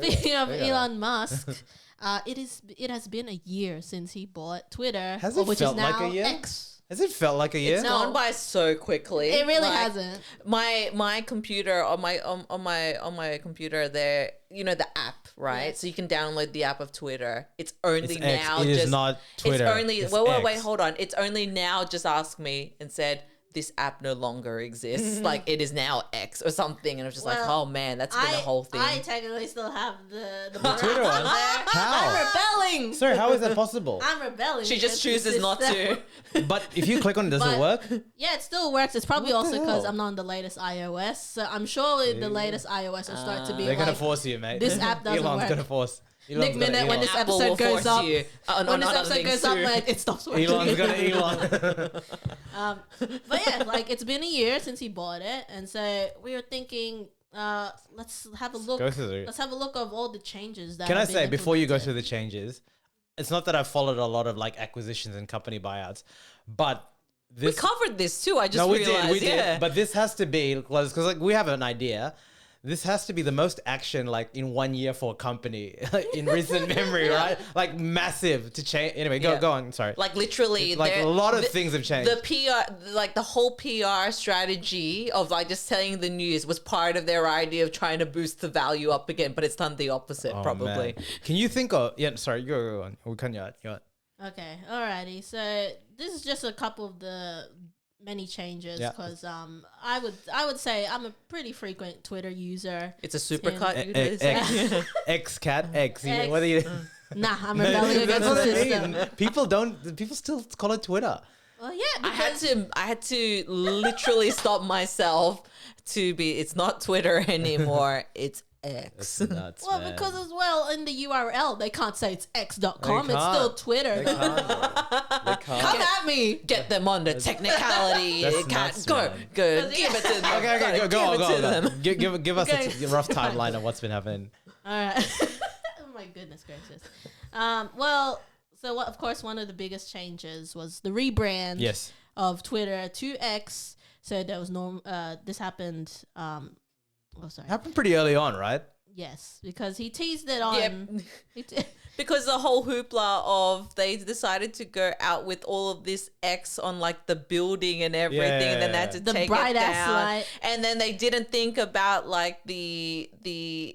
Speaking of Yeah. Elon Musk, it has been a year since he bought Twitter, Has it which felt is now like a year? X. Has it felt like a year? It's gone by so quickly. It really Like, hasn't. My computer on my computer there, you know, the app, right? Yes. So you can download the app of Twitter. It's only It's X. now It is just not Twitter. It's only It's wait, X. hold on. It's only now just asked me and said this app no longer exists. Like it is now X or something, and I was just like, Well, oh man, that's been a whole thing. I technically still have the Twitter one? there. How? I'm rebelling. Sorry, how is that possible? I'm rebelling. she just because chooses it's not just- to. But if you click on it, does it work? Yeah, it still works. It's probably What the also because hell? I'm not on the latest iOS. So I'm sure the latest iOS will start to be They're like gonna force you, mate. this app doesn't Elon's work. gonna force. Elon's Nick gonna Minute when Elon. this Apple episode will goes force up. you on When this other episode things goes up, too. like, it stops working. Elon's gonna Elon. But yeah, like it's been a year since he bought it, and so we were thinking, let's have a look. Go through it. Let's have a look of all the changes that. Can I have been say before you go implemented. through the changes, it's not that I've followed a lot of like acquisitions and company buyouts, but We this covered this too. I just no, we realized. did, we yeah. did. But this has to be because like we have an idea. This has to be the most action like in 1 year for a company in recent memory, right? Like massive to change. Anyway, Yeah. go on. Sorry. Like literally, Like there- a lot of the- things have changed. The PR, like the whole PR strategy of like just telling the news was part of their idea of trying to boost the value up again, but it's done the opposite Oh, probably. man. Can you think of? Yeah, sorry. Go on. We can you. Okay, alrighty. So this is just a couple of the many changes Yeah. because I would say I'm a pretty frequent Twitter user. It's a supercut. Yeah. you know, it's- X cat X. You know, X. whether you. Nah, I'm rebelling against That's the what I system. mean. People still call it Twitter. Well, yeah, because I had to literally stop myself to be. It's not Twitter anymore. It's X. Nuts, well, man. because as well in the URL they can't say it's x.com. They It's can't. still Twitter. They can't, bro. They can't. Come at me. Get them on the technicality. That's It can't nuts, go. man. Good. Give it to them. Okay, Gotta go give it to them. on. Give us Okay. a rough timeline of what's been happening. All right. Oh my goodness gracious. Well, so what? Of course, one of the biggest changes was the rebrand. Yes. Of Twitter to X. So there was no. This happened. Oh, sorry. Happened pretty early on, right? Yes, because he teased it on. Yep. he t- Because the whole hoopla of they decided to go out with all of this X on like the building and everything, and then they had to The take bright it ass down. light. And then they didn't think about like the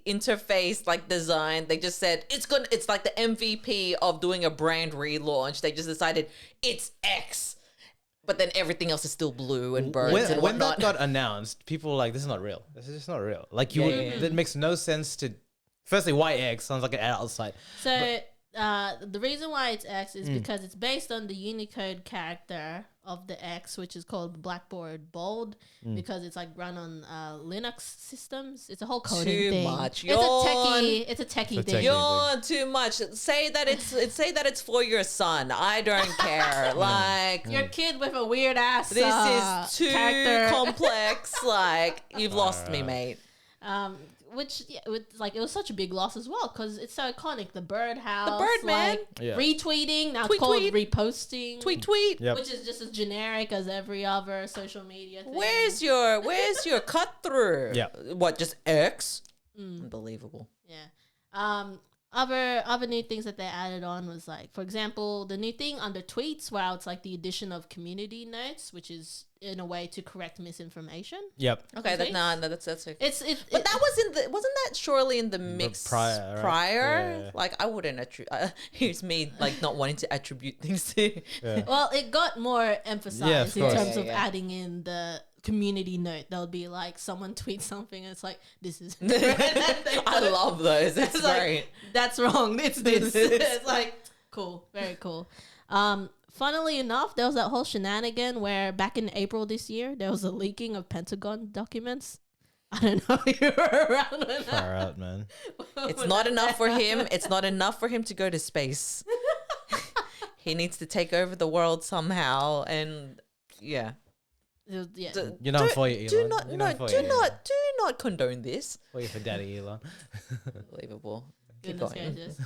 interface like design. They just said it's like the MVP of doing a brand relaunch. They just decided it's X. But then everything else is still blue and birds and When whatnot. that got announced, people were like, "This is not real. This is just not real." Like Yeah. that makes no sense to. Firstly, why X sounds like an adult site. So the reason why it's X Hmm. is because it's based on the Unicode character of the X, which is called Blackboard Bold, Hmm. because it's like run on Linux systems. It's a whole coding Too thing. much. It's a techie. It's a techie It's a thing. techie. You're too much. Say that it's for your son. I don't care. Like Your kid with a weird ass. this is too character. complex. Like you've lost me, mate. Which it was such a big loss as well because it's so iconic. The birdhouse, The Birdman. like, Yeah. retweeting. Now Tweet, it's called tweet. reposting. Tweet. Yep. Which is just as generic as every other social media thing. Where's your cut through? Yeah. What? Just X? Unbelievable. Yeah. Other new things that they added on was like, for example, the new thing under tweets, where it's like the addition of community notes, which is in a way to correct misinformation. Yep. Okay, Okay. that's okay. But But that was wasn't that surely in the mix prior, right? prior? Yeah. Like I wouldn't here's me like not wanting to attribute things to. well, it got more emphasized Yeah, of in course. terms Yeah, of yeah. adding in the community note. There'll be like someone tweets something and it's like, this is I love those. It's It's like, great. that's wrong. It's this. It's like cool, very cool. Funnily enough, there was that whole shenanigan where back in April this year, there was a leaking of Pentagon documents. I don't know if you were around when that. Far out, man. It's not enough for him. It's not enough for him to go to space. He needs to take over the world somehow, and yeah. It was- yeah. You're not for you, Elon. Do not, You're no, for do you, not, do not condone this. For you for daddy, Elon. Unbelievable. Keep Goodness going. gracious.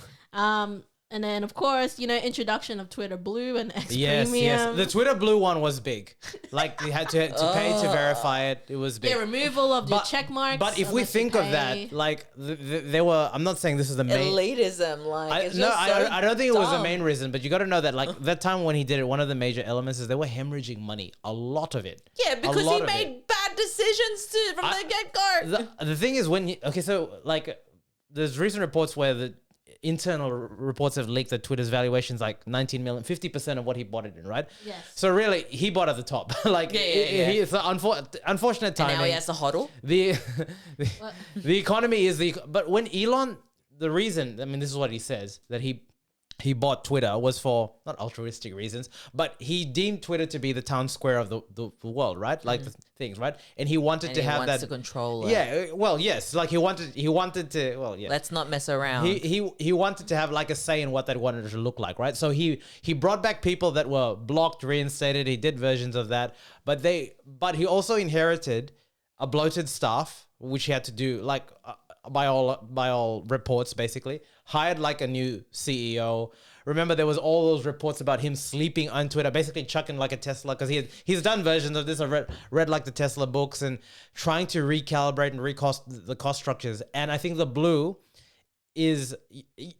And then, of course, introduction of Twitter Blue and X Yes, Premium. yes. The Twitter Blue one was big. Like you had to pay to verify it. It was big. Yeah, removal of your check marks. But if we unless you think of pay. that, like there were. I'm not saying this is the main. Elitism, I don't think it was the dumb. main reason. But you got to know that, like that time when he did it, one of the major elements is they were hemorrhaging money. A lot of it. Yeah, because A lot he of made it. bad decisions from the get-go. The thing is so like there's recent reports where the internal reports have leaked that Twitter's valuation's like 19 million, 50% of what he bought it in, right? Yes. So really, he bought at the top. Like, Yeah. it's an unfortunate timing. And now he has to hodl. the economy is but when Elon, the reason, I mean, this is what he says, that he bought Twitter was for not altruistic reasons, but he deemed Twitter to be the town square of the world, right? Like the things, right? And he wanted to have that to control it. Yeah, well, yes, like he wanted to, well, yeah. Let's not mess around. He wanted to have like a say in what they wanted it to look like, right? So he brought back people that were blocked, reinstated. He did versions of that, but he also inherited a bloated staff, which he had to do by all reports, basically hired like a new CEO. Remember, there was all those reports about him sleeping on Twitter, basically chucking like a Tesla, because he's done versions of this. I read like the Tesla books and trying to recalibrate and recost the cost structures. And I think the Blue is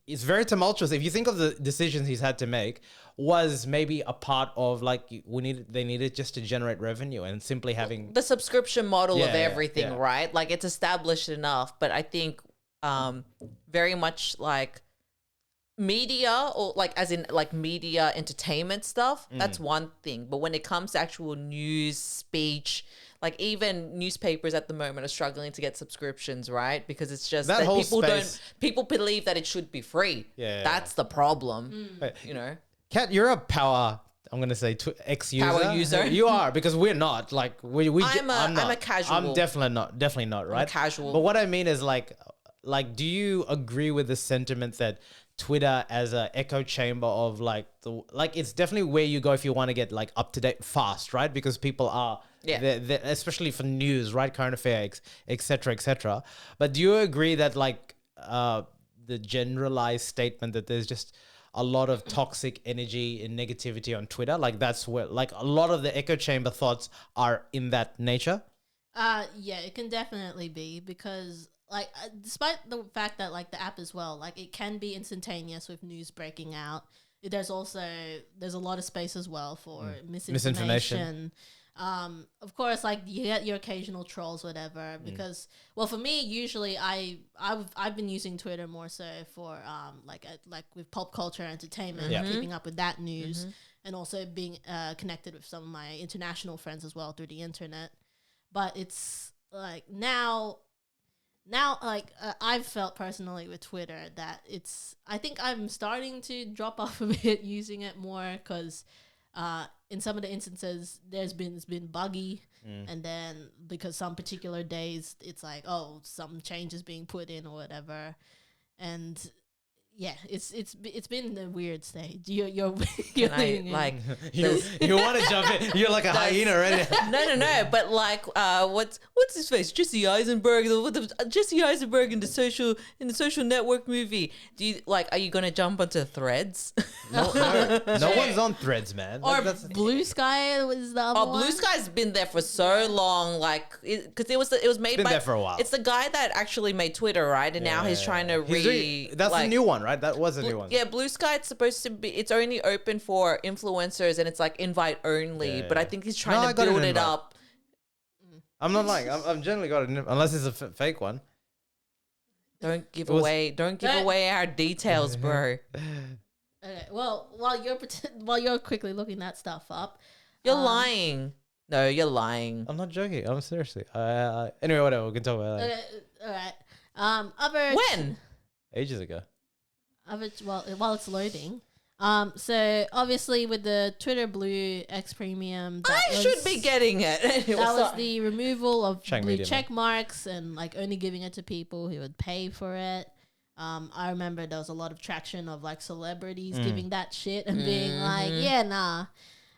very tumultuous. If you think of the decisions he's had to make, was maybe a part of like they needed just to generate revenue and simply having the subscription model of everything, yeah. right? Like it's established enough, but I think very much like media or like as in like media entertainment stuff, that's one thing. But when it comes to actual news, speech, like even newspapers at the moment are struggling to get subscriptions, right? Because it's just that people believe that it should be free. Yeah. That's the problem, you know? Kat, you're a power. I'm gonna say X user. Power user? You are, because we're not. Like we. I'm a casual. I'm definitely not. Right. Casual. But what I mean is like, do you agree with the sentiment that Twitter as an echo chamber of it's definitely where you go if you want to get like up to date fast, right? Because people are. Yeah. They're, especially for news, right? Current affairs, etc., etc. But do you agree that the generalized statement that there's just a lot of toxic energy and negativity on Twitter, like that's where like a lot of the echo chamber thoughts are in that nature? Yeah, it can definitely be, because like despite the fact that like the app as well, like it can be instantaneous with news breaking out, there's a lot of space as well for misinformation. Of course, like you get your occasional trolls, whatever, because well, for me, usually I've been using Twitter more so for like with pop culture entertainment, keeping up with that news, and also being connected with some of my international friends as well through the internet. But it's like now like I've felt personally with Twitter that I think I'm starting to drop off a bit using it more, because in some of the instances it's been buggy, and then because some particular days it's like, oh, some change is being put in or whatever, and yeah, it's been a weird stage. You're like you want to jump in? You're like a hyena, right? No. But like, what's his face? Jesse Eisenberg. Jesse Eisenberg in the social network movie. Do you like? Are you gonna jump onto Threads? No one's on Threads, man. Or Blue Sky was the other one. Blue Sky's been there for so long, like because it was made by. There for a while. It's the guy that actually made Twitter, right? And now he's trying to that's a new one, right? That was a new one. Yeah, Blue Sky, it's supposed to be, it's only open for influencers and it's like invite only, but I think he's trying to build it up. I'm not lying. I'm generally got it, unless it's a fake one. Don't give away our details, bro. Okay, well, while you're quickly looking that stuff up, you're lying. No, you're lying. I'm not joking. I'm seriously. Anyway, whatever. We can talk about that. Okay, all right. When? Ages ago. While it's loading. So obviously with the Twitter Blue X Premium, should be getting it. That was the removal of blue media, check marks and like only giving it to people who would pay for it. I remember there was a lot of traction of like celebrities giving that shit and being like, yeah, nah.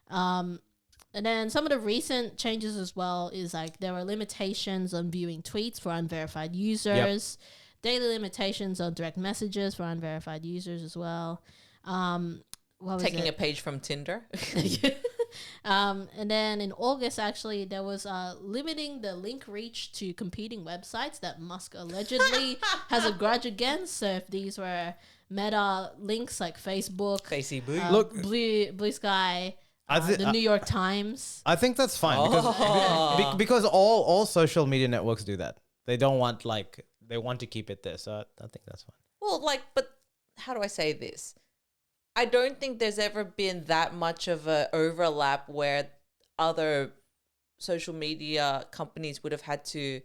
And then some of the recent changes as well is like there were limitations on viewing tweets for unverified users. Daily limitations on direct messages for unverified users as well. What was Taking it? a page from Tinder. And then in August, actually, there was limiting the link reach to competing websites that Musk allegedly has a grudge against. So if these were Meta links like Facebook, Look, Blue Sky, thi- the New York Times. I think that's fine Oh. because all social media networks do that. They don't want they want to keep it there. So I think that's fine. Well, but how do I say this? I don't think there's ever been that much of a overlap where other social media companies would have had to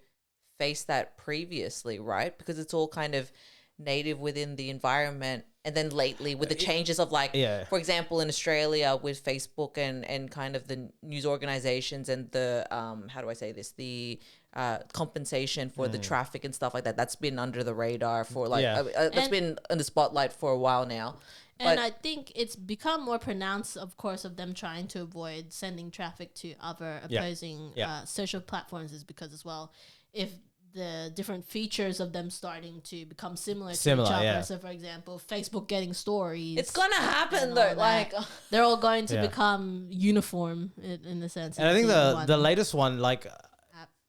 face that previously, right? Because it's all kind of native within the environment. And then lately with the changes of for example, in Australia with Facebook and kind of the news organizations and the, how do I say this? The compensation for the traffic and stuff like that. That's been under the radar for that's been in the spotlight for a while now. And I think it's become more pronounced, of course, of them trying to avoid sending traffic to other opposing social platforms is because as well, if the different features of them starting to become similar to each other. Yeah. So, for example, Facebook getting stories. It's going to happen though. Like they're all going to become uniform in the sense. And I think the latest one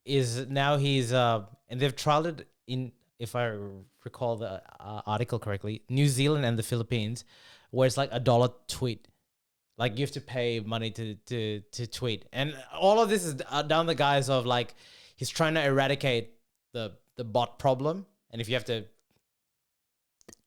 is now he's and they've trialed it in, if I recall the article correctly, New Zealand and the Philippines, where it's like $1 tweet. Like you have to pay money to tweet, and all of this is down the guise of like he's trying to eradicate the bot problem, and if you have to.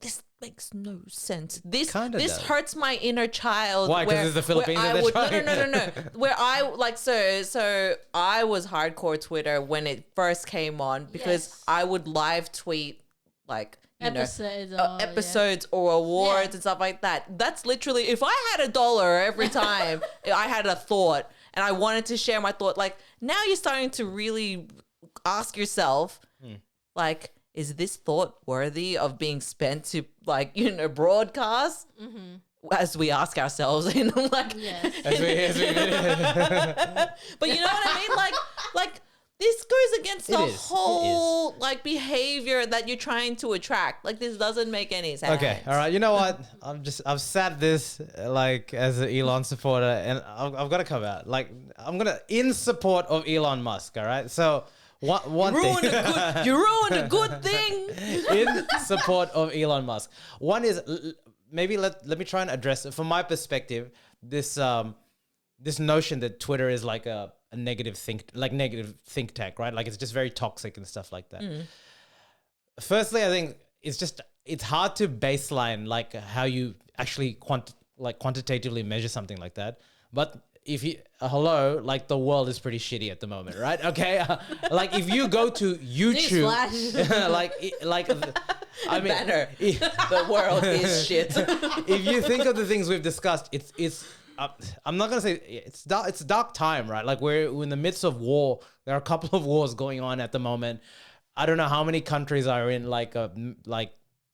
This makes no sense. This does. hurts my inner child. Why? Because it's the Philippines. Where I that would, they're no. trying- Where I like so I was hardcore Twitter when it first came on because Yes. I would live tweet like episodes, episodes or awards Yeah. and stuff like that. That's literally if I had $1 every time I had a thought and I wanted to share my thought. Like now you're starting to really ask yourself, like, is this thought worthy of being spent to broadcast? Mm-hmm. As we ask ourselves, like, Yes. as we but you know what I mean? Like this goes against the It is. whole behavior that you're trying to attract. Like this doesn't make any sense. Okay, all right. You know what? I've sat this as an Elon supporter, and I've got to come out. I'm gonna in support of Elon Musk. All right. So one You thing. ruined a good thing. In support of Elon Musk. One is maybe let me try and address it from my perspective. This notion that Twitter is like a negative think tank, right? Like it's just very toxic and stuff like that. Firstly, I think it's hard to baseline how you actually quantitatively measure something like that. But if you the world is pretty shitty at the moment, right? Okay, if you go to YouTube, I mean, Banner. The world is shit. if you think of the things we've discussed, it's I'm not gonna say it's dark time, right? Like we're in the midst of war. There are a couple of wars going on at the moment. I don't know how many countries are in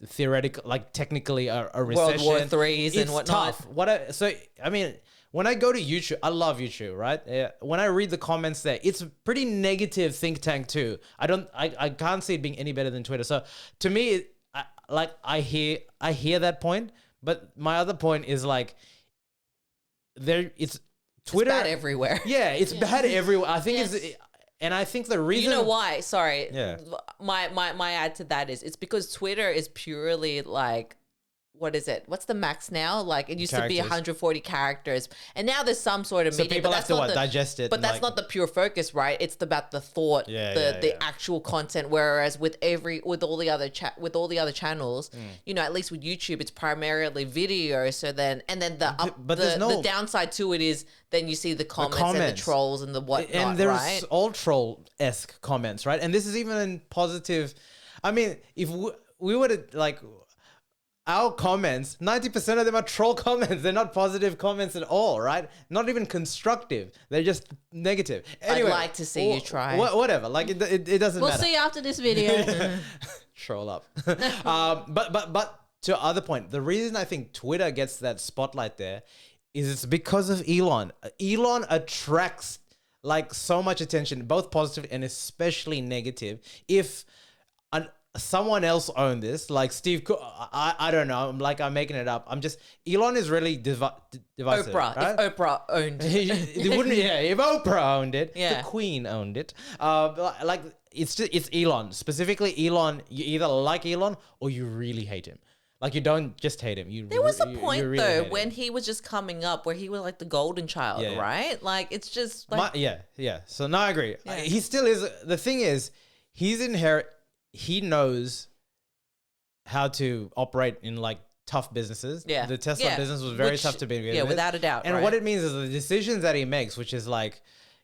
theoretical, technically a recession. World War IIIs and whatnot. Tough. When I go to YouTube, I love YouTube, right? When I read the comments there, it's a pretty negative think tank too. I can't see it being any better than Twitter. So to me, I hear that point, but my other point is it's Twitter It's bad everywhere. Yeah, it's bad everywhere. I think and I think the reason You know why? Sorry. Yeah. My add to that is it's because Twitter is purely what is it? What's the max now? It used to be Characters. 140 characters, and now there's some sort of So media. people but have that's to not digest it. But and, that's not the pure focus, right? It's about the thought, the actual content. Whereas with all the other channels, at least with YouTube, it's primarily video. So then the downside to it is then you see the comments and the trolls and the whatnot, and there's right? all troll-esque comments, right? And this is even in positive. I mean, if we were to our comments, 90% of them are troll comments. They're not positive comments at all, right? Not even constructive. They're just negative. Anyway, I'd like to see you try. Whatever. It doesn't We'll matter. see you after this video. Troll up. But to other point, the reason I think Twitter gets that spotlight there is it's because of Elon. Elon attracts so much attention, both positive and especially negative. If someone else owned this, like Steve Cook. I don't know. I'm making it up. Elon is really divisive. Oprah. Right? If Oprah owned They wouldn't. Yeah, if Oprah owned it, Yeah. the Queen owned it. Like it's Elon. Specifically, Elon. You either like Elon or you really hate him. Like you don't just hate him. There was a you point really though hate when him. he was just coming up where he was like the golden child, Yeah. right? Like it's just like Yeah. So no, I agree. Yeah. He still is. The thing is, he knows how to operate in like tough businesses. Yeah. The Tesla Yeah. business was very Which- tough to begin yeah, with. without a doubt, And right. what it means is the decisions that he makes, which is like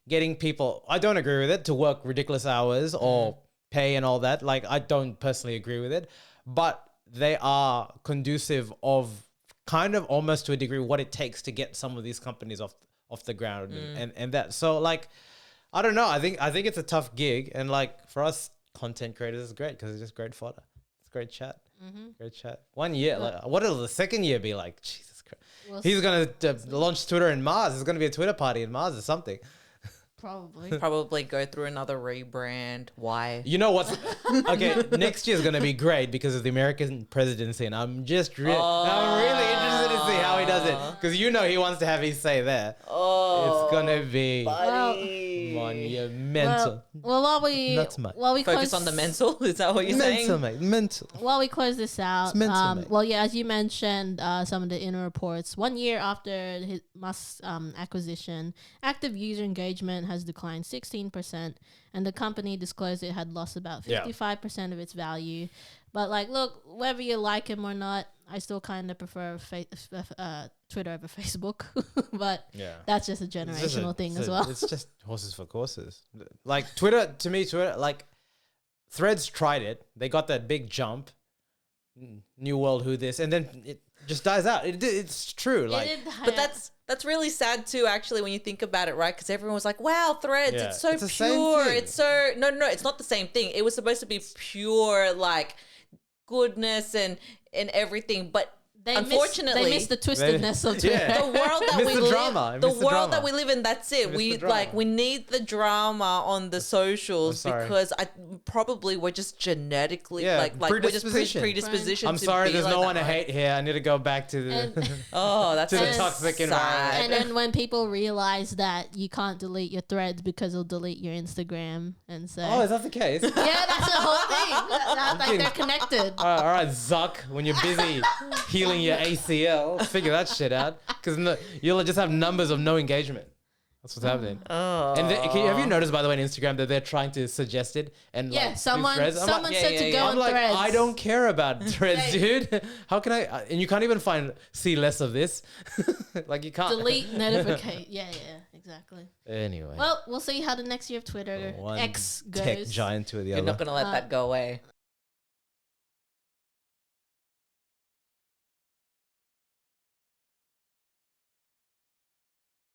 getting people, I don't agree with it, to work ridiculous hours or pay and all that. Like I don't personally agree with it, but they are conducive of kind of almost to a degree what it takes to get some of these companies off the ground and that. So like, I don't know. I think it's a tough gig, and like for us content creators, it's great because it's just great fodder. It's great chat. Great chat. 1 year. Like, what will the second year be like? Jesus Christ. We'll He's gonna launch Twitter in Mars. There's gonna be a Twitter party in Mars or something. Probably. probably go through another rebrand. Why? You know what's okay? Next year's gonna be great because of the American presidency, and I'm really interested to see how he does it because you know he wants to have his say there. Oh, It's gonna be buddy. monumental. Well, Not so much. while we Focus close, on the mental. Is that what you're saying? Mental, mate. Mental. while we close this out, It's mental, mate. well, yeah, as you mentioned, some of the inner reports. 1 year after Musk's acquisition, active user engagement has declined 16%, and the company disclosed it had lost about 55% of its value. But like, look, whether you like him or not, I still kind of prefer Twitter over Facebook. But Yeah. that's just a It's just generational thing as well. It's just horses for courses. Like Twitter, to me, like Threads tried it. They got that big jump. New world, who this, and then it just dies out. It's true. Like But that's really sad too, actually, when you think about it, right? Because everyone was like, "Wow, Threads, Yeah. it's so It's the same pure. thing. It's so no, it's not the same thing. It was supposed to be pure, like goodness and everything, but." Unfortunately, they missed the twistedness of Twitter. Yeah. the world that Miss we the live, drama. the Miss the world drama. that we live in, that's it. Miss We the drama. like we need the drama on the socials I'm sorry. because we're just genetically Yeah, like we're just predisposition. predispositioned. I'm to sorry, be there's like no that, one to right? hate here. I need to go back to the. And- Oh, that's To the so toxic sad. environment. And then when people realize that you can't delete your threads because it'll delete your Instagram, and so Oh, is that the case? yeah, that's the whole thing. Like they're connected. All right, Zuck. When you're busy healing your ACL, figure that shit out because you'll just have numbers of no engagement. That's what's happening. Oh. And have you noticed, by the way, on Instagram that they're trying to suggest it and Yeah, like, someone threads? I'm like, said to go I'm on like, threads. I don't care about threads, dude. How can I? And you can't even see less of this. Like you can't delete notification. Yeah, exactly. Anyway, Well, we'll see how the next year of Twitter one X tech goes. giant to the You're other. not gonna let that go away.